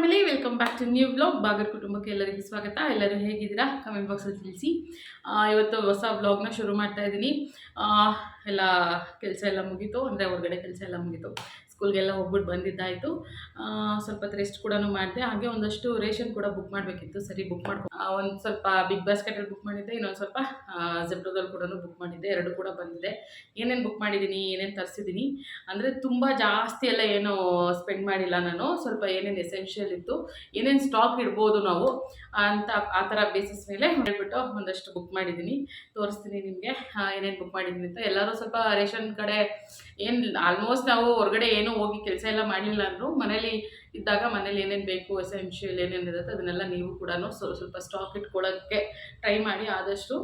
Family, welcome back to new blog. Blogger ಕುಟುಂಬಕ್ಕೆ ಎಲ್ಲರಿಗೂ ಸ್ವಾಗತ. ಎಲ್ಲರೂ ಹೇಗಿದ್ದೀರಾ ಕಮೆಂಟ್ ಬಾಕ್ಸಲ್ಲಿ ತಿಳಿಸಿ. ಇವತ್ತು ಹೊಸ ಬ್ಲಾಗ್ನ ಶುರು ಮಾಡ್ತಾ ಇದ್ದೀನಿ. ಎಲ್ಲ ಕೆಲಸ ಎಲ್ಲ ಮುಗೀತು, ಅಂದರೆ ಹೊರಗಡೆ ಕೆಲಸ ಎಲ್ಲ ಮುಗೀತು. ಸ್ಕೂಲ್ಗೆಲ್ಲ ಹೋಗ್ಬಿಟ್ಟು ಬಂದಿದ್ದಾಯಿತು. ಸ್ವಲ್ಪ ಹೊತ್ತು ರೆಸ್ಟ್ ಕೂಡ ಮಾಡಿದೆ. ಹಾಗೆ ಒಂದಷ್ಟು ರೇಷನ್ ಕೂಡ ಬುಕ್ ಮಾಡಬೇಕಿತ್ತು. ಸರಿ, ಬುಕ್ ಮಾಡ್ಕೊಂಡು ಒಂದು ಸ್ವಲ್ಪ ಬಿಗ್ ಬಾಸ್ಕೆಟಲ್ಲಿ ಬುಕ್ ಮಾಡಿದ್ದೆ, ಇನ್ನೊಂದು ಸ್ವಲ್ಪ ಜೆಪ್ಟೋದಲ್ಲಿ ಕೂಡ ಬುಕ್ ಮಾಡಿದ್ದೆ. ಎರಡು ಕೂಡ ಬಂದಿದೆ. ಏನೇನು ಬುಕ್ ಮಾಡಿದ್ದೀನಿ, ಏನೇನು ತರಿಸಿದ್ದೀನಿ ಅಂದರೆ ತುಂಬ ಜಾಸ್ತಿ ಎಲ್ಲ ಏನು ಸ್ಪೆಂಡ್ ಮಾಡಿಲ್ಲ ನಾನು. ಸ್ವಲ್ಪ ಏನೇನು ಎಸೆನ್ಷಿಯಲ್ ಇತ್ತು, ಏನೇನು ಸ್ಟಾಕ್ ಇಡ್ಬೋದು ನಾವು ಅಂತ ಆ ಥರ ಬೇಸಿಸ್ ಮೇಲೆ ಹೇಳ್ಬಿಟ್ಟು ಒಂದಷ್ಟು ಬುಕ್ ಮಾಡಿದ್ದೀನಿ. ತೋರಿಸ್ತೀನಿ ನಿಮಗೆ ಏನೇನು ಬುಕ್ ಮಾಡಿದ್ದೀನಿ ಅಂತ. ಎಲ್ಲರೂ ಸ್ವಲ್ಪ ರೇಷನ್ ಕಡೆ ಏನು ಆಲ್ಮೋಸ್ಟ್ ನಾವು ಹೊರಗಡೆ ಏನೂ ಹೋಗಿ ಕೆಲಸ ಎಲ್ಲ ಮಾಡಲಿಲ್ಲ ಅಂದರೂ ಮನೇಲಿ ಇದ್ದಾಗ ಮನೇಲಿ ಏನೇನು ಬೇಕು ಎಸೆನ್ಷಿಯಲ್ ಏನೇನು ಇರುತ್ತೆ ಅದನ್ನೆಲ್ಲ ನೀವು ಕೂಡ ಸ್ವಲ್ಪ ಸ್ಟಾಕ್ ಇಟ್ಕೊಳ್ಳೋಕ್ಕೆ ಟ್ರೈ ಮಾಡಿ. ಆದಷ್ಟು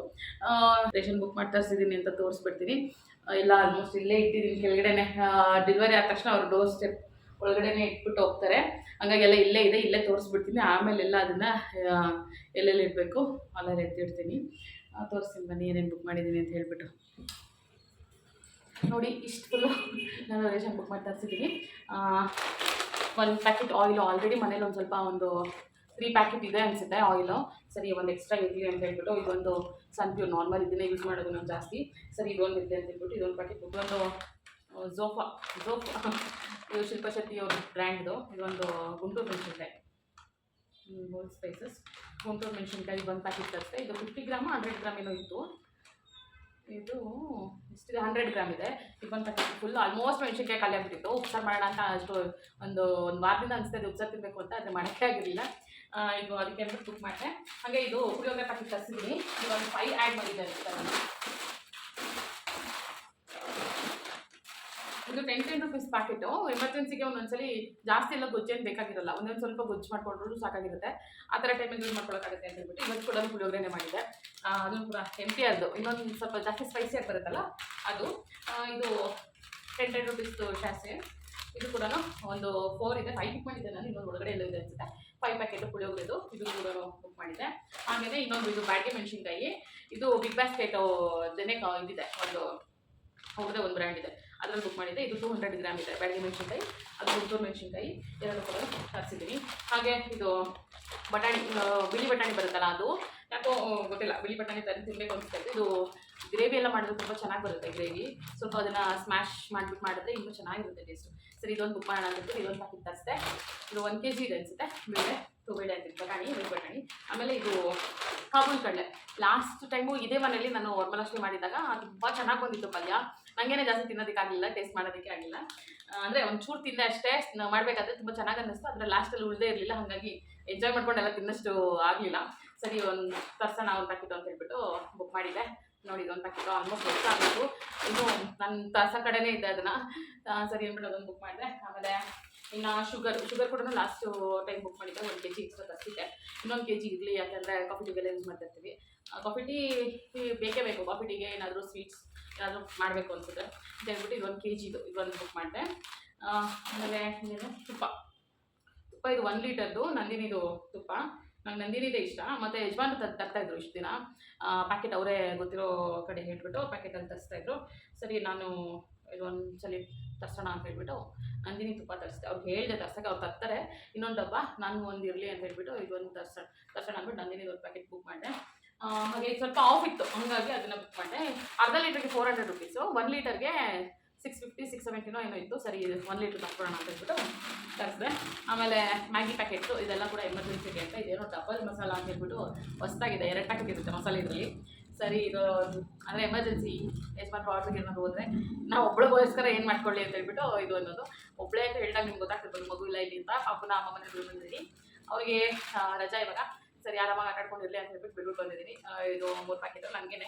ರೇಷನ್ ಬುಕ್ ಮಾಡಿ ತರಿಸಿದ್ದೀನಿ ಅಂತ ತೋರಿಸ್ಬಿಡ್ತೀನಿ. ಎಲ್ಲ ಆಲ್ಮೋಸ್ಟ್ ಇಲ್ಲೇ ಇಟ್ಟಿದ್ದೀನಿ ಕೆಳಗಡೆನೆ. ಡೆಲಿವರಿ ಆದ ತಕ್ಷಣ ಅವ್ರು ಡೋರ್ ಸ್ಟೆಪ್ ಒಳಗಡೆನೆ ಇಟ್ಬಿಟ್ಟು ಹೋಗ್ತಾರೆ. ಹಂಗಾಗಿ ಎಲ್ಲ ಇಲ್ಲೇ ಇದೆ, ಇಲ್ಲೇ ತೋರಿಸ್ಬಿಡ್ತೀನಿ. ಆಮೇಲೆಲ್ಲ ಅದನ್ನು ಎಲ್ಲೆಲ್ಲಿ ಇಡಬೇಕು ಅಲ್ಲೆಲ್ಲ ಎತ್ತಿಡ್ತೀನಿ. ತೋರಿಸ್ತೀನಿ ಬನ್ನಿ ಏನೇನು ಬುಕ್ ಮಾಡಿದ್ದೀನಿ ಅಂತ ಹೇಳ್ಬಿಟ್ಟು. ನೋಡಿ, ಇಷ್ಟು ಫುಲ್ಲು ನಾನು ರೇಷನ್ ಬುಕ್ ಮಾಡಿ ತರಿಸಿದ್ದೀನಿ. ಒಂದು ಪ್ಯಾಕೆಟ್ ಆಯಿಲು ಆಲ್ರೆಡಿ ಮನೇಲಿ ಒಂದು ಸ್ವಲ್ಪ ಒಂದು 3 ಪ್ಯಾಕೆಟ್ ಇದೆ ಅನಿಸುತ್ತೆ ಆಯಿಲು. ಸರಿ, ಒಂದು ಎಕ್ಸ್ಟ್ರಾ ಇರಲಿ ಅಂತ ಹೇಳ್ಬಿಟ್ಟು ಇದೊಂದು ಸನ್ಪ್ಯೂರ್ ನಾರ್ಮಲ್ ಇದನ್ನೇ ಯೂಸ್ ಮಾಡೋದು ನಾನು ಜಾಸ್ತಿ. ಸರಿ, ಇದೊಂದು ಇದೆ ಅಂತ ಹೇಳ್ಬಿಟ್ಟು ಇದೊಂದು ಪ್ಯಾಕೆಟ್. ಇದೊಂದು ಝೋಫಾ ಇದು ಶಿಲ್ಪಾ ಶೆಟ್ಟಿ ಅವ್ರ ಬ್ರ್ಯಾಂಡ್ದು. ಇದೊಂದು ಗುಂಟೂರು ಮೆಣಸಿನ್ಕಾಯಿ, ಹೋಲ್ ಸ್ಪೈಸಸ್ ಗುಂಟೂರು ಮೆಣಸಿನ್ಕಾಯಿ ಒಂದು ಪ್ಯಾಕೆಟ್ ತರಿಸಿದೆ. ಇದು 50 ಗ್ರಾಮ್ 100 ಗ್ರಾಮ್ ಏನೋ ಇತ್ತು. ಇದು ಇಷ್ಟಿದೆ, 100 ಗ್ರಾಮ್ ಇದೆ. ಇದೊಂದು ಪ್ಯಾಕೆಟ್ ಫುಲ್ ಆಲ್ಮೋಸ್ಟ್ ಮೆಣಸಿನ್ಕಾಯಿ ಖಾಲಿ ಆಗಿಬಿಟ್ಟಿತ್ತು. ಉಪ್ಸಾರು ಮಾಡೋಣ ಅಂತ ಅಷ್ಟು ಒಂದು ವಾರದಿಂದ ಅನಿಸ್ತಾ ಇದೆ ಉಪ್ಸಾರು ತಿನ್ನಬೇಕು ಅಂತ, ಆದರೆ ಮಾಡೋಕ್ಕೆ ಆಗಿರಲಿಲ್ಲ. ಇದು ಅದಕ್ಕೆ ಅಂತ ಬುಕ್ ಮಾಡಿದೆ. ಹಾಗೆ ಇದು ಪುಳಿಯೋಗರೆ ಪ್ಯಾಕೆಟ್ ತರಿಸಿದ್ದೀನಿ. ಇದೊಂದು 5 ಆ್ಯಡ್ ಮಾಡಿದ್ದೆ ಅಂತ ನಾನು. ಇದು 10 ರೂಪೀಸ್ ಪ್ಯಾಕೆಟು. ಎಮರ್ಜೆನ್ಸಿಗೆ ಒಂದೊಂದ್ಸಲಿ ಜಾಸ್ತಿ ಎಲ್ಲ ಗೊಜ್ಜೇನು ಬೇಕಾಗಿರಲ್ಲ, ಒಂದೊಂದು ಸ್ವಲ್ಪ ಗೊಜ್ಜು ಮಾಡ್ಕೊಂಡ್ರು ಸಾಕಾಗಿರುತ್ತೆ. ಆ ಥರ ಟೈಮಿಗೆ ಯೂಸ್ ಮಾಡ್ಕೊಳ್ಳೋಕ್ಕಾಗುತ್ತೆ ಅಂತ ಹೇಳ್ಬಿಟ್ಟು ಇವತ್ತು ಕೂಡ ಪುಳಿಯೋಗರೆನೇ ಮಾಡಿದೆ. ಅದನ್ನು ಕೂಡ ಎಂಟಿಯರ್ದು, ಇನ್ನೊಂದು ಸ್ವಲ್ಪ ಜಾಸ್ತಿ ಸ್ಪೈಸಿಯಾಗಿ ಬರುತ್ತಲ್ಲ ಅದು. ಇದು 10 ರೂಪೀಸ್ದು ಶಾಸೆ. ಇದು ಕೂಡ ಒಂದು 4 ಇದೆ. 5 ಬುಕ್ ಮಾಡಿದ್ದೆ ನಾನು. ಇನ್ನೊಂದು ಒಳಗಡೆ ಎಲ್ಲ ಇದೆ ಅನಿಸುತ್ತೆ. 5 ಪ್ಯಾಕೆಟ್ ಪುಳಿಯೋಗರೆದು ಇದು ಕೂಡ ಬುಕ್ ಮಾಡಿದ್ದೆ. ಹಾಗೆಯೇ ಇನ್ನೊಂದು ಇದು ಬ್ಯಾಡ್ಗೆ ಮೆಣಸಿನ್ಕಾಯಿ. ಇದು ಬಿಗ್ ಬಾಸ್ಕೆಟ್ ಇದನ್ನೇ ಇದಿದೆ, ಒಂದು ಅವ್ರದ್ದೇ ಒಂದು ಬ್ರ್ಯಾಂಡ್ ಇದೆ, ಅದರಲ್ಲಿ ಬುಕ್ ಮಾಡಿದ್ದೆ. ಇದು 200 ಗ್ರಾಮ್ ಇದೆ ಬ್ಯಾಡ್ಗೆ ಮೆಣಸಿನ್ಕಾಯಿ, ಅದು ಗುಂಟೂರು ಮೆಣಸಿನ್ಕಾಯಿ ಎರಡು ಕೂಡ ತರಿಸಿದ್ದೀನಿ. ಹಾಗೆ ಇದು ಬಟಾಣಿ, ಬಿಳಿ ಬಟಾಣಿ ಬರುತ್ತಲ್ಲ ಅದು, ಯಾಕೋ ಗೊತ್ತಿಲ್ಲ, ಬಿಳಿ ಬಟಾಣಿ ತಿನ್ನಬೇಕು ಅನಿಸುತ್ತೆ. ಇದು ಗ್ರೇವಿ ಎಲ್ಲ ಮಾಡಿದ್ರೆ ತುಂಬ ಚೆನ್ನಾಗಿ ಬರುತ್ತೆ ಗ್ರೇವಿ. ಸ್ವಲ್ಪ ಅದನ್ನು ಸ್ಮ್ಯಾಶ್ ಮಾಡಿಬಿಟ್ಟು ಮಾಡಿದ್ರೆ ಇನ್ನೂ ಚೆನ್ನಾಗಿರುತ್ತೆ ಟೇಸ್ಟು. ಸರಿ, ಇದೊಂದು ಬುಕ್ ಮಾಡೋಣ ಅಂದ್ಬಿಟ್ಟು ಇದೊಂದು ಪ್ಯಾಕೆಟ್ ತರಿಸಿದೆ. ಇದು 1 kg ಇದೆ ಅನಿಸುತ್ತೆ. ಬೇಳೆ ಅಂತಿದ್ದು ಬಟಾಣಿ, ಬಿಳಿ ಬಟಾಣಿ. ಆಮೇಲೆ ಇದು ಕಾಬೂಲ್ ಕಡಲೆ. ಲಾಸ್ಟ್ ಟೈಮು ಇದೇ ಮನೇಲಿ ನಾನು ವರಮಹಾಲಕ್ಷ್ಮಿ ಮಾಡಿದಾಗ ತುಂಬ ಚೆನ್ನಾಗಿ ಬಂದಿತ್ತು ಪಲ್ಯ. ನನಗೇನೆ ಜಾಸ್ತಿ ತಿನ್ನೋದಕ್ಕೆ ಆಗಲಿಲ್ಲ, ಟೇಸ್ಟ್ ಮಾಡೋದಕ್ಕೆ ಆಗಲಿಲ್ಲ. ಅಂದರೆ ಒಂಚೂರು ತಿಂದೆ ಅಷ್ಟೇ. ಮಾಡಬೇಕಾದ್ರೆ ತುಂಬ ಚೆನ್ನಾಗಿ ಅನ್ನಿಸ್ತು, ಆದರೆ ಲಾಸ್ಟಲ್ಲಿ ಉಳಿದೇ ಇರಲಿಲ್ಲ. ಹಾಗಾಗಿ ಎಂಜಾಯ್ ಮಾಡ್ಕೊಂಡೆಲ್ಲ ತಿನ್ನಷ್ಟು ಆಗಲಿಲ್ಲ. ಸರಿ, ಒಂದು ತರ್ಸೋಣ ಒಂದು ಪ್ಯಾಕೆಟ್ ಅಂತ ಹೇಳ್ಬಿಟ್ಟು ಬುಕ್ ಮಾಡಿದ್ದೆ. ನೋಡಿ, ಇದೊಂದು ಪ್ಯಾಕೆಟು ಆಲ್ಮೋಸ್ಟ್ ಗೊತ್ತಾಗಬೇಕು. ಇನ್ನು ನನ್ನ ತರ್ಸೋ ಕಡೆನೇ ಇದೆ ಅದನ್ನು. ಸರಿ ಅಂದ್ಬಿಟ್ಟು ಅದೊಂದು ಬುಕ್ ಮಾಡಿದೆ. ಆಮೇಲೆ ಇನ್ನು ಶುಗರ್ ಕೂಡ ಲಾಸ್ಟ್ ಟೈಮ್ ಬುಕ್ ಮಾಡಿದ್ದೆ. 1 kg ಎಕ್ಸ್ಟ್ರಾ ತರಿಸಿದ್ದೆ. ಇನ್ನೊಂದು kg ಇರಲಿ, ಯಾಕಂದರೆ ಕಾಫಿ ಟೀಗೆಲ್ಲ ಯೂಸ್ ಮಾಡ್ತಾ ಇರ್ತೀವಿ. ಕಾಫಿ ಟೀ ಬೇಕೇ ಬೇಕು. ಕಾಫಿ ಟೀಗೆ ಏನಾದರೂ ಸ್ವೀಟ್ಸ್ ಏನಾದರೂ ಮಾಡಬೇಕು ಅನಿಸುತ್ತೆ ಅಂತ ಹೇಳ್ಬಿಟ್ಟು ಇದೊಂದು kg ಇದೊಂದು ಬುಕ್ ಮಾಡಿದೆ. ಆಮೇಲೆ ಇನ್ನೇನು ತುಪ್ಪ ಇದು 1 ಲೀಟರ್ದು ನಂದಿನಿದು ತುಪ್ಪ. ನಂಗೆ ನಂದಿನಿದೆ ಇಷ್ಟ. ಮತ್ತು ಯಜಮಾನ್ ತರ್ತಾಯಿದ್ರು ಇಷ್ಟು ದಿನ ಪ್ಯಾಕೆಟ್, ಅವರೇ ಗೊತ್ತಿರೋ ಕಡೆ ಹೇಳ್ಬಿಟ್ಟು ಪ್ಯಾಕೆಟಲ್ಲಿ ತರಿಸ್ತಾಯಿದ್ರು. ಸರಿ, ನಾನು ಇದೊಂದು ಸಲ ತರ್ಸೋಣ ಅಂತ ಹೇಳ್ಬಿಟ್ಟು ನಂದಿನಿ ತುಪ್ಪ ತರಿಸಿದೆ. ಅವ್ರಿಗೆ ಹೇಳಿದೆ ತರ್ಸೋಕ್ಕೆ, ಅವ್ರು ತರ್ತಾರೆ. ಇನ್ನೊಂದು ಡಬ್ಬ ನಾನು ಒಂದು ಇರಲಿ ಅಂತ ಹೇಳ್ಬಿಟ್ಟು ಇದೊಂದು ತರ್ಸೋಣ ಅಂದ್ಬಿಟ್ಟು ನಂದಿನಿ ಒಂದು ಪ್ಯಾಕೆಟ್ ಬುಕ್ ಮಾಡಿದೆ. ಹಾಗೆ ಸ್ವಲ್ಪ ಆಫ್ ಇತ್ತು, ಹಾಗಾಗಿ ಅದನ್ನು ಬುಕ್ ಮಾಡಿದೆ. ಅರ್ಧ ಲೀಟರ್ಗೆ 400 ರೂಪೀಸು, 1 ಲೀಟರ್ಗೆ 650 670 ಏನೋ ಇತ್ತು. ಸರಿ, 1 ಲೀಟ್ರ್ ತಗೊಳ್ಳೋಣ ಅಂತ ಹೇಳ್ಬಿಟ್ಟು ತರಿಸಿದೆ. ಆಮೇಲೆ ಮ್ಯಾಗಿ ಪ್ಯಾಕೆಟು, ಇದೆಲ್ಲ ಕೂಡ ಎಮರ್ಜೆನ್ಸಿಗೆ ಅಂತ. ಇದೇನೋ ಡಬಲ್ ಮಸಾಲ ಅಂತ ಹೇಳ್ಬಿಟ್ಟು ಹೊಸದಾಗಿದೆ, 2 ಪ್ಯಾಕೆಟ್ ಇರುತ್ತೆ ಮಸಾಲೆ ಇದರಲ್ಲಿ. ಸರಿ, ಇದು ಅಂದರೆ ಎಮರ್ಜೆನ್ಸಿ ಯಜಮಾನ್ರು ಆರ್ಡ್ರಿಗೆ ಏನಾದ್ರು ಹೋದರೆ ನಾವು ಒಬ್ಬಳಿಗೋಸ್ಕರ ಏನು ಮಾಡ್ಕೊಳ್ಳಿ ಅಂತ ಹೇಳ್ಬಿಟ್ಟು ಇದು ಅನ್ನೋದು. ಒಬ್ಬಳೇ ಅಂತ ಹೇಳಿದಾಗ ನಿಮ್ಗೆ ಗೊತ್ತಾಗ್ತಿರ್ಬೋದು, ಮಗು ಇಲ್ಲ ಇಲ್ಲಿ ಅಂತ. ಪಾಪನ ಅಮ್ಮ ಮನೆಗೆ ಬಂದಿದ್ದೀನಿ, ಅವರಿಗೆ ರಜಾ ಇವಾಗ. ಸರಿ, ಆರಾಮಾಗಿ ಆಟಾಡ್ಕೊಂಡಿರಲಿ ಅಂತ ಹೇಳ್ಬಿಟ್ಟು ಬಿಟ್ಬಿಟ್ಟು ಬಂದಿದ್ದೀನಿ. ಇದು 3 ಪ್ಯಾಕೆಟು ನನಗೇನೆ.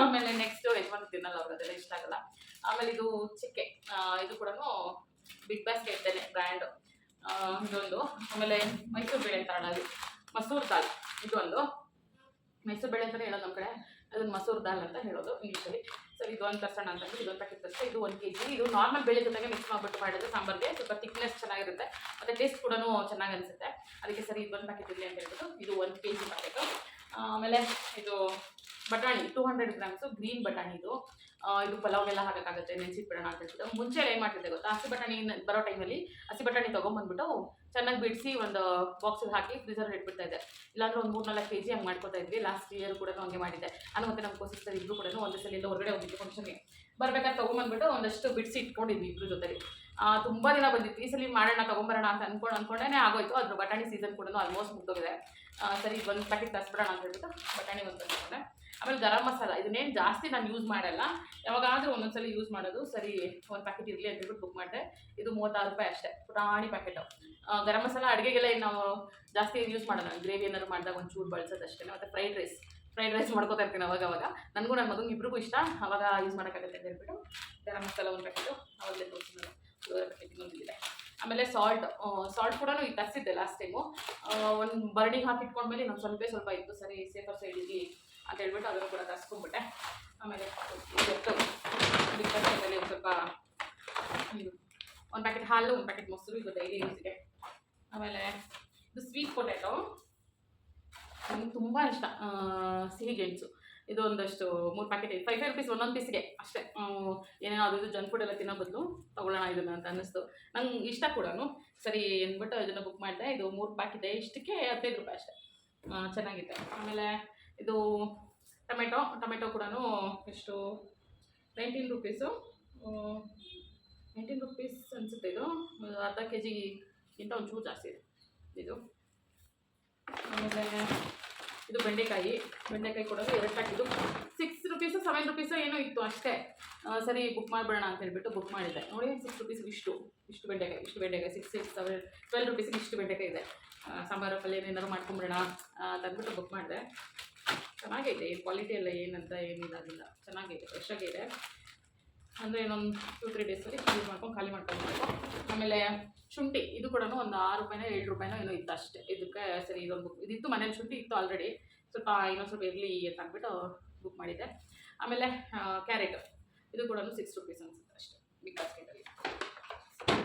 ಆಮೇಲೆ ನೆಕ್ಸ್ಟು ಯಜಮಾನ್ ತಿನ್ನಲ್ಲ, ಅವ್ರಿಗೆ ಅದೆಲ್ಲ ಇಷ್ಟ ಆಗಲ್ಲ. ಆಮೇಲೆ ಇದು ಚಿಕ್ಕೆ, ಇದು ಕೂಡ ಬಿಗ್ ಬಾಸ್ಕೆಟ್ದೇನೆ ಬ್ರ್ಯಾಂಡು, ಇದೊಂದು. ಆಮೇಲೆ ಮೈಸೂರು ಬೇಳೆ ಅಂತಾರಲ್ಲ, ಅದು ಮಸೂರ್ ದಾಲ್. ಇದೊಂದು ಮೈಸೂರು ಬೇಳೆ ಅಂತಲೇ ಹೇಳೋದು ನಮ್ಮ ಕಡೆ, ಅದನ್ನು ಮಸೂರ್ ದಾಲ್ ಅಂತ ಹೇಳೋದು ಇಂಗ್ಲೀಷಲ್ಲಿ. ಸರಿ, ಇದೊಂದು ತರ್ಸೋಣ ಅಂತಂದ್ರೆ ಇದೊಂದು ಪ್ಯಾಕೆಟ್ ತರಿಸಿದೆ. ಇದು 1 kg. ಇದು ನಾರ್ಮಲ್ ಬೇಳೆ ಜೊತೆಗೆ ಮಿಕ್ಸ್ ಮಾಡಿಬಿಟ್ಟು ಮಾಡಿದ್ರೆ ಸಾಂಬಾರಿಗೆ ಸ್ವಲ್ಪ ಥಿಕ್ನೆಸ್ ಚೆನ್ನಾಗಿರುತ್ತೆ, ಮತ್ತು ಟೇಸ್ಟ್ ಕೂಡ ಚೆನ್ನಾಗಿ ಅನಿಸುತ್ತೆ. ಅದಕ್ಕೆ ಸರಿ ಇದೊಂದು ಪ್ಯಾಕೆಟ್ ಇರಲಿ ಅಂತ ಹೇಳ್ಬಿಟ್ಟು ಇದು 1 kg ಪ್ಯಾಕೆಟು. ಆಮೇಲೆ ಇದು ಬಟಾಣಿ 200 ಗ್ರಾಮ್ಸು ಗ್ರೀನ್ ಬಟಾಣಿ ಇದು. ಇದು ಪಲಾವ್ಗೆಲ್ಲ ಹಾಕೋಕ್ಕಾಗುತ್ತೆ, ನೆನೆಸಿಟ್ಬಿಡೋಣ ಅಂತ ಹೇಳ್ಬಿಟ್ಟು. ಮುಂಚೆ ಏನು ಮಾಡ್ತಿದ್ದೆ ಗೊತ್ತಾ, ಹಸಿ ಬಟಾಣಿ ಬರೋ ಟೈಮಲ್ಲಿ ಹಸಿ ಬಟಾಣಿ ತೊಗೊಂಬಂದ್ಬಿಟ್ಟು ಚೆನ್ನಾಗಿ ಬಿಡಿಸಿ ಒಂದು ಬಾಕ್ಸಿಗೆ ಹಾಕಿ ಫ್ರೀಜರಲ್ಲಿ ಇಟ್ಬಿಡ್ತಾ ಇದ್ದೆ. ಇಲ್ಲಾಂದ್ರೆ ಒಂದು 3-4 kg ಹಂಗೆ ಮಾಡ್ಕೊತಾ ಇದ್ವಿ. ಲಾಸ್ಟ್ ಇಯರ್ ಕೂಡ ಹಂಗೆ ಮಾಡಿದ್ದೆ. ನಾನು ಮತ್ತು ನಮ್ಮ ಸಿಸ್ಟರ್ ಇಬ್ಬರು ಕೂಡ ಒಂದು ಸಲ ಎಲ್ಲ ಹೊರಗಡೆ ಹೋಗಿದ್ವಿ ಫಂಕ್ಷನ್ಗೆ. ಬರ್ಬೇಕಾದ್ರೆ ತೊಗೊಂಬಂದ್ಬಿಟ್ಟು ಒಂದಷ್ಟು ಬಿಡಿಸಿ ಇಟ್ಕೊಂಡಿದ್ವಿ ಇಬ್ಬರು ಜೊತೆಲಿ. ತುಂಬ ದಿನ ಬಂದಿತ್ತು. ಈ ಸಲ ಮಾಡೋಣ ತೊಗೊಂಬರೋಣ ಅಂತ ಅನ್ಕೊಂಡೇ ಆಗೋಯ್ತು. ಅದ್ರ ಬಟಾಣಿ ಸೀಸನ್ ಕೂಡ ಆಲ್ಮೋಸ್ಟ್ ಮುಗ್ದೋಗಿದೆ. ಸರಿ ಒಂದು ಪ್ಯಾಕೆಟ್ ತರಿಸ್ಬಿಡೋಣ ಅಂತ ಹೇಳ್ಬಿಟ್ಟು ಬಟಾಣಿ ಒಂದು ತಂದ್ಕೊಂಡೆ. ಆಮೇಲೆ ಗರಂ ಮಸಾಲ ಇದನ್ನೇನು ಜಾಸ್ತಿ ನಾನು ಯೂಸ್ ಮಾಡಲ್ಲ, ಯಾವಾಗಾದರೂ ಒಂದೊಂದ್ಸಲ ಯೂಸ್ ಮಾಡೋದು. ಸರಿ ಒಂದು ಪ್ಯಾಕೆಟ್ ಇರಲಿ ಅಂತ ಹೇಳ್ಬಿಟ್ಟು ಬುಕ್ ಮಾಡಿದೆ. ಇದು 36 ರೂಪಾಯಿ ಅಷ್ಟೇ, ಪುಟಾಣಿ ಪ್ಯಾಕೆಟು. ಗರಂ ಮಸಾಲ ಅಡುಗೆಗೆಲ್ಲ ಏನು ನಾವು ಜಾಸ್ತಿ ಯೂಸ್ ಮಾಡೋಣ, ಗ್ರೇವಿ ಏನಾದ್ರು ಮಾಡಿದಾಗ ಒಂಚೂರು ಬಳಸೋದು ಅಷ್ಟೇ. ಮತ್ತು ಫ್ರೈಡ್ ರೈಸ್ ಮಾಡ್ಕೋತಾ ಇರ್ತೀನಿ ಅವಾಗ. ನನಗೂ ನನ್ನ ಮಗನಿಗೆ ಇಬ್ರಿಗೂ ಇಷ್ಟ, ಅವಾಗ ಯೂಸ್ ಮಾಡೋಕ್ಕಾಗುತ್ತೆ ಅಂತ ಹೇಳ್ಬಿಟ್ಟು ಗರಂ ಮಸಾಲ ಒಂದು ಪ್ಯಾಕೆಟು ಅವಾಗಲೇ ತೋರಿಸಿದ್ರು. ಪ್ಯಾಕೆಟ್ ಇನ್ನೊಂದಿದೆ. ಆಮೇಲೆ ಸಾಲ್ಟ್ ಕೂಡ ಈಗ ತರಿಸಿದ್ದೆ ಲಾಸ್ಟ್ ಟೈಮು. ಒಂದು ಬರ್ಡಿಗೆ ಹಾಕಿಟ್ಕೊಂಡ್ಮೇಲೆ ನಾನು ಸ್ವಲ್ಪ ಇತ್ತು, ಸರಿ ಸೇಫರ್ ಸೈಡಿಗೆ ಅಂತ ಹೇಳ್ಬಿಟ್ಟು ಅದನ್ನು ಕೂಡ ತರಿಸ್ಕೊಂಡ್ಬಿಟ್ಟೆ. ಆಮೇಲೆ ಮೇಲೆ ಸ್ವಲ್ಪ ಒಂದು ಪ್ಯಾಕೆಟ್ ಹಾಲು, ಒಂದು ಪ್ಯಾಕೆಟ್ ಮೊಸರು, ಇದು ಡೈಲಿ ಯೂಸಿಗೆ. ಆಮೇಲೆ ಇದು ಸ್ವೀಟ್ ಪೊಟ್ಯಾಟೊ ನನಗೆ ತುಂಬ ಇಷ್ಟ, ಸಿಹಿ ಗೆಣಸು. ಇದು ಒಂದಷ್ಟು 3 ಪ್ಯಾಕೆಟ್ 5 ರೂಪೀಸ್ ಒಂದೊಂದು ಪೀಸ್ಗೆ ಅಷ್ಟೇ. ಏನೇನೋ ಅದು ಇದು ಜಂಕ್ ಫುಡ್ ಎಲ್ಲ ತಿನ್ನೋ ಬದಲು ತೊಗೊಳ್ಳೋಣ ಇದನ್ನು ಅಂತ ಅನ್ನಿಸ್ತು. ನಂಗೆ ಇಷ್ಟ ಕೂಡ. ಸರಿ ಅಂದ್ಬಿಟ್ಟು ಇದನ್ನು ಬುಕ್ ಮಾಡಿದೆ. ಇದು 3 ಪ್ಯಾಕೆಟ್ ಇಷ್ಟಕ್ಕೆ 15 ರೂಪಾಯಿ ಅಷ್ಟೇ, ಚೆನ್ನಾಗಿದೆ. ಆಮೇಲೆ ಇದು ಟೊಮೆಟೊ ಕೂಡ ಎಷ್ಟು 19 ರೂಪೀಸು 19 ರೂಪೀಸ್ ಅನಿಸುತ್ತೆ. ಇದು ಅರ್ಧ kgಗಿಂತ ಒಂಚೂರು ಜಾಸ್ತಿ ಇದೆ ಇದು. ಆಮೇಲೆ ಇದು ಬೆಂಡೆಕಾಯಿ ಕೂಡ 2 ಪ್ಯಾಕೆಟು 6 ರೂಪೀಸು 7 ರೂಪೀಸು ಏನೋ ಇತ್ತು ಅಷ್ಟೇ. ಸರಿ ಬುಕ್ ಮಾಡಿಬಿಡೋಣ ಅಂತ ಹೇಳ್ಬಿಟ್ಟು ಬುಕ್ ಮಾಡಿದ್ದೆ. ನೋಡಿ 6 ರೂಪೀಸ್ ಇಷ್ಟು ಬೆಂಡೆಕಾಯಿ 6, 7, 12 ರೂಪೀಸಿಗೆ ಇಷ್ಟು ಬೆಂಡೆಕಾಯಿ ಇದೆ. ಸಾಂಬಾರು ಪಲ್ಯ ಏನಾದ್ರು ಮಾಡ್ಕೊಂಬಿಡೋಣ ಅಂತ ಅಂದ್ಬಿಟ್ಟು ಬುಕ್ ಮಾಡಿದೆ. ಚೆನ್ನಾಗಿದೆ, ಕ್ವಾಲಿಟಿ ಎಲ್ಲ ಏನಂತ ಏನಿದಾಗಿಲ್ಲ, ಚೆನ್ನಾಗಿದೆ, ಫ್ರೆಶ್ ಆಗಿದೆ. ಅಂದರೆ ಇನ್ನೊಂದು 2-3 ಡೇಸಲ್ಲಿ ಯೂಸ್ ಮಾಡ್ಕೊಂಡು ಖಾಲಿ ಮಾಡ್ಕೊಳ್ಬೇಕು. ಆಮೇಲೆ ಶುಂಠಿ ಇದು ಕೂಡ ಒಂದು 6 ರೂಪಾಯಿನೋ 7 ರೂಪಾಯಿನೋ ಏನೋ ಇತ್ತು ಅಷ್ಟೇ. ಇದಕ್ಕೆ ಸರಿ ಇದಿತ್ತು ಮನೇಲಿ, ಶುಂಠಿ ಇತ್ತು ಆಲ್ರೆಡಿ, ಇನ್ನೊಂದು ಸ್ವಲ್ಪ ಇರಲಿ ಅಂತ ಅಂದ್ಬಿಟ್ಟು ಬುಕ್ ಮಾಡಿದ್ದೆ. ಆಮೇಲೆ ಕ್ಯಾರೆಟ್ ಇದು ಕೂಡ 6 ರೂಪೀಸ್ ಅನಿಸುತ್ತೆ ಅಷ್ಟೇ, ಬಿಗ್ ಬಾಸ್ಕೆಟಲ್ಲಿ.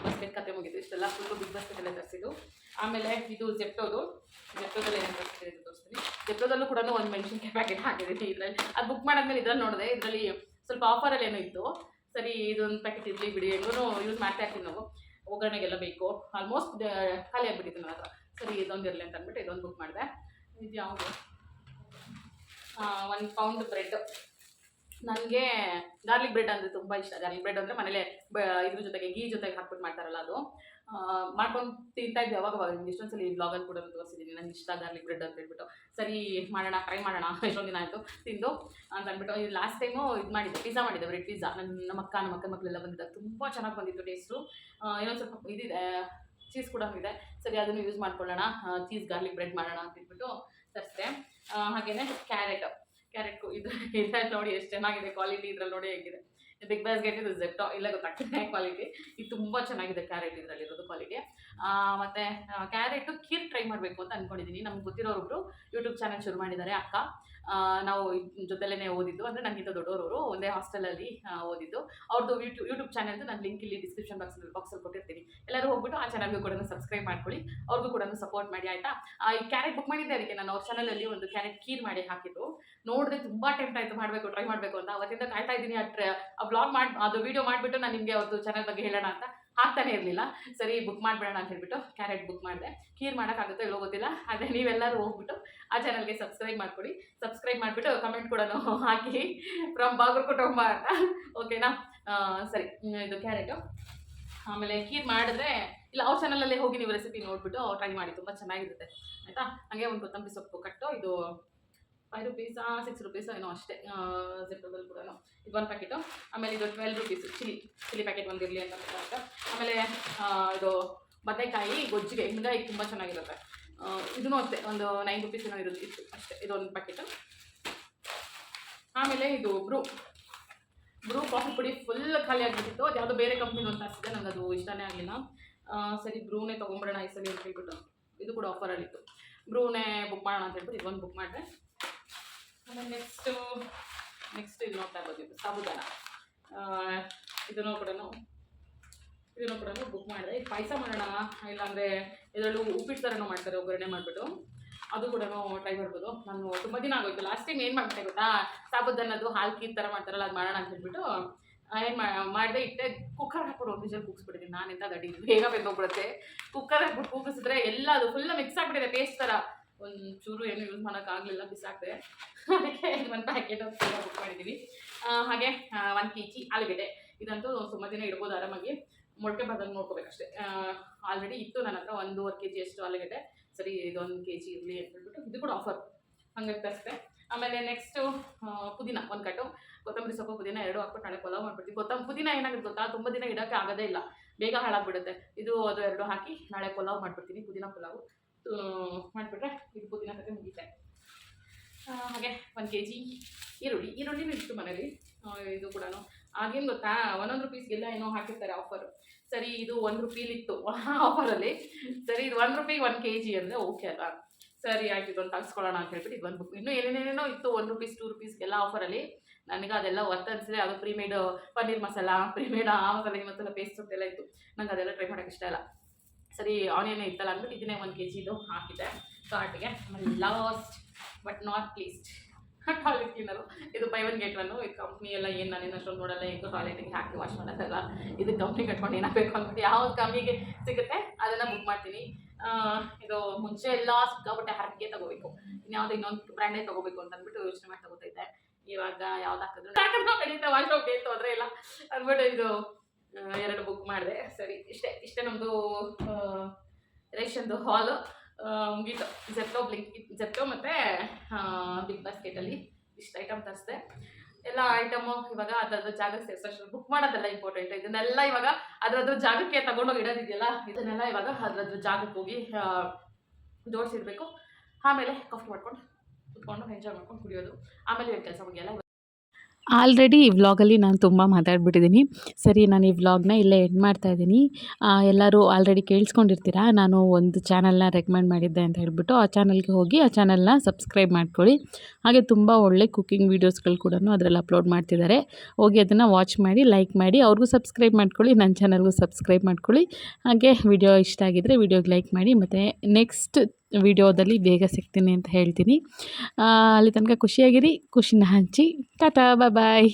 ಬಾಸ್ಕೆಟ್ ಕತೆ ಮುಗಿತು, ಇಷ್ಟೆಲ್ಲ ಫುಲ್ಲು ಬಿಗ್ ಬಾಸ್ಕೆಟಲ್ಲೇ ತರಿಸಿದ್ದು. ಆಮೇಲೆ ಇದು ಜೆಪ್ಟೋದಲ್ಲಿ ಏನೇನು ತರಿಸಿದೆ ಇದು ತೋರಿಸ್ತೀನಿ. ಜೆಪ್ಟೋದಲ್ಲೂ ಕೂಡ ಒಂದು ಮೆಣಸಿನ್ಕಾಯಿ ಪ್ಯಾಕೆಟ್ ಹಾಕಿದ್ದೀನಿ ಇದರಲ್ಲಿ. ಅದು ಬುಕ್ ಮಾಡಾದ್ಮೇಲೆ ಇದರಲ್ಲಿ ನೋಡಿದೆ, ಇದರಲ್ಲಿ ಸ್ವಲ್ಪ ಆಫರಲ್ಲಿ ಏನೋ ಇತ್ತು. ಸರಿ ಇದೊಂದು ಪ್ಯಾಕೆಟ್ ಇರಲಿ ಬಿಡಿ, ಹೆಂಗೂ ಯೂಸ್ ಮಾಡ್ತಾ ಇರ್ತೀವಿ ನಾವು, ಒಗ್ಗರಣೆಗೆಲ್ಲ ಬೇಕು. ಆಲ್ಮೋಸ್ಟ್ ಖಾಲಿ ಆಗಿಬಿಟ್ಟಿತ್ತು ನನ್ನ ಹತ್ರ. ಸರಿ ಇದೊಂದು ಇರಲಿ ಅಂತ ಅಂದ್ಬಿಟ್ಟು ಇದೊಂದು ಬುಕ್ ಮಾಡಿದೆ. ಇದು ಯಾವುದು 1 ಪೌಂಡ್ ಬ್ರೆಡ್. ನನಗೆ ಗಾರ್ಲಿಕ್ ಬ್ರೆಡ್ ಅಂದರೆ ತುಂಬ ಇಷ್ಟ. ಗಾರ್ಲಿಕ್ ಬ್ರೆಡ್ ಅಂದರೆ ಮನೇಲೆ ಇದ್ರ ಜೊತೆಗೆ ಗೀ ಜೊತೆಗೆ ಹಾಕ್ಬಿಟ್ಟು ಮಾಡ್ತಾರಲ್ಲ, ಅದು ಮಾಡ್ಕೊಂಡು ತಿಂತಾ ಇದ್ವಿ ಅವಾಗ. ಇಷ್ಟೊಂದ್ಸಲ ಈ ಬ್ಲಾಗಲ್ಲಿ ಕೂಡ ತೋರಿಸಿದ್ದೀನಿ, ನನಗೆ ಇಷ್ಟ ಗಾರ್ಲಿಕ್ ಬ್ರೆಡ್ ಅಂತ ಹೇಳ್ಬಿಟ್ಟು. ಸರಿ ಟ್ರೈ ಮಾಡೋಣ, ಎಷ್ಟೊಂದು ದಿನ ಆಯಿತು ತಿಂದು ಅಂತ ಅಂದ್ಬಿಟ್ಟು. ಇದು ಲಾಸ್ಟ್ ಟೈಮು ಇದು ಮಾಡಿದ್ದೆ, ಪಿಜ್ಜಾ ಮಾಡಿದ್ದೆ, ಬ್ರೆಡ್ ಪಿಜ್ಜಾ. ನಮ್ಮ ಅಕ್ಕನ ಮಕ್ಕಳೆಲ್ಲ ಬಂದಿದ್ದಾಗ ತುಂಬ ಚೆನ್ನಾಗಿ ಬಂದಿತ್ತು ಟೇಸ್ಟು. ಇನ್ನೊಂದು ಸ್ವಲ್ಪ ಇದಿದೆ, ಚೀಸ್ ಕೂಡ ಇದೆ. ಸರಿ ಅದನ್ನು ಯೂಸ್ ಮಾಡ್ಕೊಳ್ಳೋಣ, ಚೀಸ್ ಗಾರ್ಲಿಕ್ ಬ್ರೆಡ್ ಮಾಡೋಣ ಅಂತ ಹೇಳ್ಬಿಟ್ಟು ತರಿಸಿದೆ. ಹಾಗೆಯೇ ಕ್ಯಾರೆಟು ಇದು ನೋಡಿ ಎಷ್ಟು ಚೆನ್ನಾಗಿದೆ ಕ್ವಾಲಿಟಿ. ಇದ್ರಲ್ಲಿ ನೋಡಿ ಹೇಗಿದೆ, ಬಿಗ್ ಬಾಸ್ಕೆಟ್ ಇದು ಜೆಪ್ಟೋ ಇಲ್ಲ ಗೊತ್ತಾಗ್ತದೆ ಕ್ವಾಲಿಟಿ. ಇದು ತುಂಬ ಚೆನ್ನಾಗಿದೆ ಕ್ಯಾರೆಟ್ ಇದರಲ್ಲಿರೋದು ಕ್ವಾಲಿಟಿ. ಮತ್ತು ಕ್ಯಾರೆಟು ಖೀರ್ ಟ್ರೈ ಮಾಡಬೇಕು ಅಂತ ಅಂದ್ಕೊಂಡಿದ್ದೀನಿ. ನಮ್ಗೆ ಗೊತ್ತಿರೋರೊಬ್ರು ಯೂಟ್ಯೂಬ್ ಚಾನಲ್ ಶುರು ಮಾಡಿದ್ದಾರೆ, ಅಕ್ಕ. ನಾವು ಜೊತೆಲೇ ಓದಿದ್ದು, ಅಂದರೆ ನನಗಿಂತ ದೊಡ್ಡವರು, ಒಂದೇ ಹಾಸ್ಟೆಲಲ್ಲಿ ಓದಿದ್ದು. ಅವ್ರದ್ದು ಯೂಟ್ಯೂಬ್ ಚಾನಲ್ದು ನಾನು ಲಿಂಕ್ ಇಲ್ಲಿ ಡಿಸ್ಕ್ರಿಪ್ಷನ್ ಬಾಕ್ಸಲ್ಲಿ ಕೊಟ್ಟಿರ್ತೀನಿ. ಎಲ್ಲರೂ ಹೋಗ್ಬಿಟ್ಟು ಆ ಚಾನಲ್ಗೂ ಕೂಡ ಸಬ್ಸ್ಕ್ರೈಬ್ ಮಾಡ್ಕೊಳ್ಳಿ, ಅವ್ರಿಗೂ ಕೂಡ ಸಪೋರ್ಟ್ ಮಾಡಿ, ಆಯಿತಾ. ಈ ಕ್ಯಾರೆಟ್ ಬುಕ್ ಮಾಡಿದ್ದೆ, ಅದಕ್ಕೆ ನಾನು ಅವ್ರ ಚಾನಲಲ್ಲಿ ಒಂದು ಕ್ಯಾರೆಟ್ ಖೀರ್ ಮಾಡಿ ಹಾಕಿದ್ದು ನೋಡಿದ್ರೆ ತುಂಬ ಟೆಂಪ್ಟ್ ಆಯಿತು, ಟ್ರೈ ಮಾಡಬೇಕು ಅಂತ. ಅವತ್ತಿಂದ ಕಾಯ್ತಾ ಇದ್ದೀನಿ ಆ ಬ್ಲಾಗ್ ಅದು ವೀಡಿಯೋ ಮಾಡಿಬಿಟ್ಟು ನಾನು ನಿಮಗೆ ಅವತ್ತು ಚಾನಲ್ ಬಗ್ಗೆ ಹೇಳೋಣ ಅಂತ ಹಾಕ್ತಾನೆ ಇರಲಿಲ್ಲ. ಸರಿ ಬುಕ್ ಮಾಡಿಬಿಡೋಣ ಅಂತ ಹೇಳ್ಬಿಟ್ಟು ಕ್ಯಾರೆಟ್ ಬುಕ್ ಮಾಡಿದೆ. ಖೀರ್ ಮಾಡೋಕ್ಕಾಗುತ್ತೋ ಇಲ್ಲೋ ಗೊತ್ತಿಲ್ಲ, ಆದರೆ ನೀವೆಲ್ಲರೂ ಹೋಗ್ಬಿಟ್ಟು ಆ ಚಾನಲ್ಗೆ ಸಬ್ಸ್ಕ್ರೈಬ್ ಮಾಡ್ಕೊಳ್ಳಿ. ಸಬ್ಸ್ಕ್ರೈಬ್ ಮಾಡಿಬಿಟ್ಟು ಕಮೆಂಟ್ ಕೂಡ ಹಾಕಿ ಫ್ರಮ್ ಬಾಗಲಕೋಟೆ ಅಂತ, ಓಕೆನಾ. ಸರಿ ಇದು ಕ್ಯಾರೆಟು. ಆಮೇಲೆ ಖೀರ್ ಮಾಡಿದ್ರೆ ಇಲ್ಲ ಅವ್ರ ಚಾನಲಲ್ಲೇ ಹೋಗಿ ನೀವು ರೆಸಿಪಿ ನೋಡಿಬಿಟ್ಟು ಟ್ರೈ ಮಾಡಿ, ತುಂಬ ಚೆನ್ನಾಗಿರುತ್ತೆ, ಆಯಿತಾ. ಹಾಗೆ ಒಂದು ಕೊತ್ತಂಬರಿ ಸೊಪ್ಪು ಕಟ್ಟು, ಇದು 5 ರೂಪೀಸಾ 6 ರೂಪೀಸೋ ಏನೋ ಅಷ್ಟೇ. ಜೆಪ್ಟೋದಲ್ಲಿ ಕೂಡ ಇದು 1 ಪ್ಯಾಕೆಟು. ಆಮೇಲೆ ಇದು 12 ರೂಪೀಸು ಚಿಲ್ಲಿ ಪ್ಯಾಕೆಟ್ ಒಂದಿರಲಿ ಅಂತ. ಆಮೇಲೆ ಇದು ಬದನೆಕಾಯಿ ಗೊಜ್ಜಿಗೆ ಹಿಂಗಾಗಿ ತುಂಬ ಚೆನ್ನಾಗಿರುತ್ತೆ. ಇದೂ ಅಷ್ಟೇ, ಒಂದು 9 ರೂಪೀಸ್ ಏನೋ ಇತ್ತು ಅಷ್ಟೇ. ಇದೊಂದು ಪ್ಯಾಕೆಟು. ಆಮೇಲೆ ಇದು ಬ್ರೂ ಕಾಫಿ ಪುಡಿ ಫುಲ್ ಖಾಲಿ ಆಗಿಬಿಟ್ಟಿತ್ತು. ಅದು ಯಾವುದೋ ಬೇರೆ ಕಂಪ್ನಿದು ಅಂತ ಅನಿಸಿದೆ, ನನಗೆ ಅದು ಇಷ್ಟನೇ ಆಗಲಿಲ್ಲ. ಸರಿ ಬ್ರೂನೇ ತೊಗೊಂಬಿಡೋಣ ಈ ಸಲ ಅಂತ ಹೇಳ್ಬಿಟ್ಟು, ಇದು ಕೂಡ ಆಫರಲ್ಲಿತ್ತು. ಬ್ರೂನೇ ಬುಕ್ ಮಾಡೋಣ ಅಂತ ಹೇಳ್ಬಿಟ್ಟು ಇದೊಂದು ಬುಕ್ ಮಾಡಿದೆ. ಆಮೇಲೆ ನೆಕ್ಸ್ಟ್ ಇದು ನೋಡ್ತಾ ಇರ್ಬೋದು, ಸಾಬುದಾನ. ಇದನ್ನು ಕೂಡ ಬುಕ್ ಮಾಡಿದೆ. ಇದು ಪಾಯಸ ಮಾಡೋಣ, ಇಲ್ಲಾಂದರೆ ಇದರಲ್ಲೂ ಉಪ್ಪಿಟ್ಟು ಥರನೂ ಮಾಡ್ತಾರೆ, ಒಗ್ಗರಣೆ ಮಾಡಿಬಿಟ್ಟು. ಅದು ಕೂಡ ಟ್ರೈ ಮಾಡ್ಬೋದು. ನಾನು ತುಂಬ ದಿನ ಆಗೋಯ್ತು. ಲಾಸ್ಟ್ ಟೈಮ್ ಏನು ಮಾಡ್ಬಿಟ್ಟೆ ಗೊತ್ತಾ, ಸಾಬುದಾನದು ಹಾಲು ಖೀರ್ ಥರ ಮಾಡ್ತಾರಲ್ಲ ಅದು ಮಾಡೋಣ ಅಂತ ಹೇಳ್ಬಿಟ್ಟು ಏನು ಮಾಡಿದೆ, ಇಟ್ಟೆ ಕುಕ್ಕರ್ ಹಾಕ್ಬಿಟ್ಟು ಒಂದು ವಿಷಲ್ ಕೂಗಿಸ್ಬಿಟ್ಟಿದ್ದೀನಿ. ನಾನು ಎಂಥ ದಡ್ಡಿ, ಬೇಗ ಬೆಂದೋಗ್ಬಿಡುತ್ತೆ. ಕುಕ್ಕರ್ ಹಾಕ್ಬಿಟ್ಟು ಕೂಗಿಸಿದ್ರೆ ಎಲ್ಲ ಅದು ಫುಲ್ ಮಿಕ್ಸ್ ಆಗಿಬಿಟ್ಟಿದೆ ಪೇಸ್ಟ್ ಥರ. ಒಂದು ಚೂರು ಏನು ಯೂಸ್ ಮಾಡೋಕ್ಕಾಗಲಿಲ್ಲ, ಬಿಸಾಕಿದೆ. ಅದಕ್ಕೆ ಒಂದು ಪ್ಯಾಕೆಟ್ ಬುಕ್ ಮಾಡಿದ್ದೀವಿ. ಹಾಗೆ 1 kg ಆಲೂಗೆಡ್ಡೆ. ಇದಂತೂ ತುಂಬ ದಿನ ಇಡ್ಬೋದು ಆರಾಮಾಗಿ, ಮೊಳಕೆ ಬರ್ದಂಗೆ ನೋಡ್ಕೋಬೇಕಷ್ಟೇ. ಆಲ್ರೆಡಿ ಇತ್ತು ನನ್ನ ಹತ್ರ 1.5 kg ಅಷ್ಟು ಆಲೂಗೆಡ್ಡೆ. ಸರಿ ಇದು 1 kg ಇರಲಿ ಅಂತ ಹೇಳ್ಬಿಟ್ಟು ಇದು ಕೂಡ ಆಫರ್, ಹಂಗಾಗಿ ತರಿಸಿದೆ. ಆಮೇಲೆ ನೆಕ್ಸ್ಟು ಪುದೀನ 1 ಕಟ್ಟು, ಕೊತ್ತಂಬರಿ ಸೊಪ್ಪು ಪುದೀನ 2 ಹಾಕ್ಬಿಟ್ಟು ನಾಳೆ ಪಲಾವ್ ಮಾಡ್ಬಿಡ್ತೀವಿ. ಪುದೀನ ಏನಾಗುತ್ತೆ ಗೊತ್ತಾ, ತುಂಬ ದಿನ ಇಡೋಕ್ಕೆ ಆಗೋದೇ ಇಲ್ಲ, ಬೇಗ ಹಾಳಾಗ್ಬಿಡುತ್ತೆ. ಇದು ಅದು 2 ಹಾಕಿ ನಾಳೆ ಪಲಾವ್ ಮಾಡ್ಬಿಡ್ತೀನಿ, ಪುದೀನ ಪಲಾವು ಮಾಡಿಬಿಟ್ರೆ ಇದು ಪುದೀನ ಕತೆ ಮುಗಿತೆ. ಹಾಗೆ 1 kg ಈರುಳ್ಳಿನೂ ಇತ್ತು ಮನೇಲಿ. ಇದು ಕೂಡ ಆಗೇನು ಗೊತ್ತಾ, 1 ರೂಪೀಸ್ಗೆಲ್ಲ ಏನೋ ಹಾಕಿರ್ತಾರೆ ಆಫರು. ಸರಿ ಇದು 1 ರೂಪಾಯಿಲಿತ್ತು ಆಫರಲ್ಲಿ. ಸರಿ ಇದು 1 ರೂಪಾಯಿಗೆ 1 kg ಅಂದರೆ ಓಕೆ ಅಲ್ಲ, ಸರಿ ಆಯ್ತು ಇದೊಂದು ತೆಗೆಸ್ಕೊಳ್ಳೋಣ ಅಂತ ಹೇಳ್ಬಿಟ್ಟು ಇದು 1 ರೂಪಾಯಿ. ಇನ್ನೂ ಏನೇನೇನೋ ಇತ್ತು 1 ರೂಪೀಸ್ 2 ರೂಪೀಸ್ಗೆಲ್ಲ ಆಫರಲ್ಲಿ. ನನಗೆ ಅದೆಲ್ಲ ವರ್ತ್ ಅನಿಸಿದೆ. ಅದು ಪ್ರೀಮೇಡ್ ಪನ್ನೀರ್ ಮಸಾಲ, ಪ್ರೀಮೇಡ್ ಆ ಮಸಾಲೆ ಈ ಮಸಾಲ ಪೇಸ್ಟ್ ಎಲ್ಲ ಇತ್ತು, ನಂಗೆ ಅದೆಲ್ಲ ಟ್ರೈ ಮಾಡೋಕ್ಕೆ ಇಷ್ಟ ಇಲ್ಲ. ಸರಿ ಆನಿಯನ್ನೇ ಇತ್ತಲ್ಲ ಅಂದ್ಬಿಟ್ಟು ಇದನ್ನೇ 1 kg ಇದು ಹಾಕಿದೆ ಕಾರ್ಟಿಗೆ. ಆಮೇಲೆ last but not least toilet cleaner. ಇದು ಬೈ 1 get 1. ಇದು ಕಂಪ್ನಿ ಎಲ್ಲ ಏನು ನಾನೇನು ಅಷ್ಟೊಂದು ನೋಡಲ್ಲ, ಈಗ ಟಾಯ್ಲೆಟಿಗೆ ಹಾಕಿ ವಾಶ್ ಮಾಡೋದಲ್ಲ. ಇದು ಕಂಪ್ನಿ ಕಟ್ಕೊಂಡು ಏನಾಗಬೇಕು ಅಂದ್ಬಿಟ್ಟು ಯಾವ್ದು ಕಮ್ಮಿಗೆ ಸಿಗುತ್ತೆ ಅದನ್ನು ಬುಕ್ ಮಾಡ್ತೀನಿ. ಇದು ಮುಂಚೆ ಎಲ್ಲ ಸಿಕ್ಕಾಪಟ್ಟೆ ಹರಕೆ ತೊಗೋಬೇಕು, ಇನ್ಯಾವುದೋ ಇನ್ನೊಂದು ಬ್ರ್ಯಾಂಡೇ ತೊಗೋಬೇಕು ಅಂತ ಅಂದ್ಬಿಟ್ಟು ಯೋಚನೆ ಮಾಡಿ ತೊಗೋತೈತೆ. ಇವಾಗ ಯಾವ್ದು ಹಾಕಿದ್ರು ಕಡಿತ ವಾಶ್ ಹೋಗಿ ಏನು ತೊಂದರೆ ಇಲ್ಲ ಅಂದ್ಬಿಟ್ಟು ಇದು 2 ಬುಕ್ ಮಾಡಿದೆ. ಸರಿ ಇಷ್ಟೇ ನಮ್ಮದು ರೇಷನ್ದು ಹಾಲು ಮುಗೀತು. ಜೆಪ್ಟೋ ಮತ್ತು ಬಿಗ್ ಬಾಸ್ಕೆಟಲ್ಲಿ ಇಷ್ಟು ಐಟಮ್ ತರಿಸಿದೆ. ಎಲ್ಲ ಐಟಮು ಇವಾಗ ಅದ್ರ ಜಾಗಕ್ಕೆ ಸೇರಿಸೋಷ್ಟು ಬುಕ್ ಮಾಡೋದೆಲ್ಲ ಇಂಪಾರ್ಟೆಂಟ್. ಇದನ್ನೆಲ್ಲ ಇವಾಗ ಅದ್ರ ಜಾಗಕ್ಕೆ ತಗೊಂಡೋಗಿ ಇಡೋದಿದೆಯಲ್ಲ, ಇದನ್ನೆಲ್ಲ ಇವಾಗ ಅದ್ರ ಜಾಗಕ್ಕೆ ಹೋಗಿ ಜೋಡಿಸಿಡ್ಬೇಕು. ಆಮೇಲೆ ಕಾಫಿ ಮಾಡ್ಕೊಂಡು ಕುತ್ಕೊಂಡು ಎಂಜಾಯ್ ಮಾಡ್ಕೊಂಡು ಕುಡಿಯೋದು. ಆಮೇಲೆ ಕೆಲಸ ಮುಗಿಯಲ್ಲ. ಆಲ್ರೆಡಿ ಈ ವ್ಲಾಗಲ್ಲಿ ನಾನು ತುಂಬ ಮಾತಾಡ್ಬಿಟ್ಟಿದ್ದೀನಿ. ಸರಿ ನಾನು ಈ ವ್ಲಾಗ್ನ ಇಲ್ಲೇ ಎಂಡ್ ಮಾಡ್ತಾಯಿದ್ದೀನಿ. ಎಲ್ಲರೂ ಆಲ್ರೆಡಿ ಕೇಳಿಸ್ಕೊಂಡಿರ್ತೀರ, ನಾನು ಒಂದು ಚಾನಲ್ನ ರೆಕಮೆಂಡ್ ಮಾಡಿದ್ದೆ ಅಂತ ಹೇಳ್ಬಿಟ್ಟು ಆ ಚಾನಲ್ಗೆ ಹೋಗಿ ಆ ಚಾನಲ್ನ ಸಬ್ಸ್ಕ್ರೈಬ್ ಮಾಡ್ಕೊಳ್ಳಿ. ಹಾಗೆ ತುಂಬ ಒಳ್ಳೆ ಕುಕ್ಕಿಂಗ್ ವೀಡಿಯೋಸ್ಗಳು ಕೂಡ ಅದರಲ್ಲಿ ಅಪ್ಲೋಡ್ ಮಾಡ್ತಿದ್ದಾರೆ. ಹೋಗಿ ಅದನ್ನು ವಾಚ್ ಮಾಡಿ, ಲೈಕ್ ಮಾಡಿ, ಅವ್ರಿಗೂ ಸಬ್ಸ್ಕ್ರೈಬ್ ಮಾಡ್ಕೊಳ್ಳಿ, ನನ್ನ ಚಾನಲ್ಗೂ ಸಬ್ಸ್ಕ್ರೈಬ್ ಮಾಡ್ಕೊಳ್ಳಿ. ಹಾಗೆ ವಿಡಿಯೋ ಇಷ್ಟ ಆಗಿದ್ದರೆ ವಿಡಿಯೋಗೆ ಲೈಕ್ ಮಾಡಿ. ಮತ್ತು ನೆಕ್ಸ್ಟ್ ವಿಡಿಯೋದಲ್ಲಿ ಬೇಗ ಸಿಗ್ತೀನಿ ಅಂತ ಹೇಳ್ತೀನಿ. ಅಲ್ಲಿ ತನಕ ಖುಷಿಯಾಗಿರಿ, ಖುಷಿನ ಹಂಚಿ. ಟಾಟಾ, ಬಾಯ್.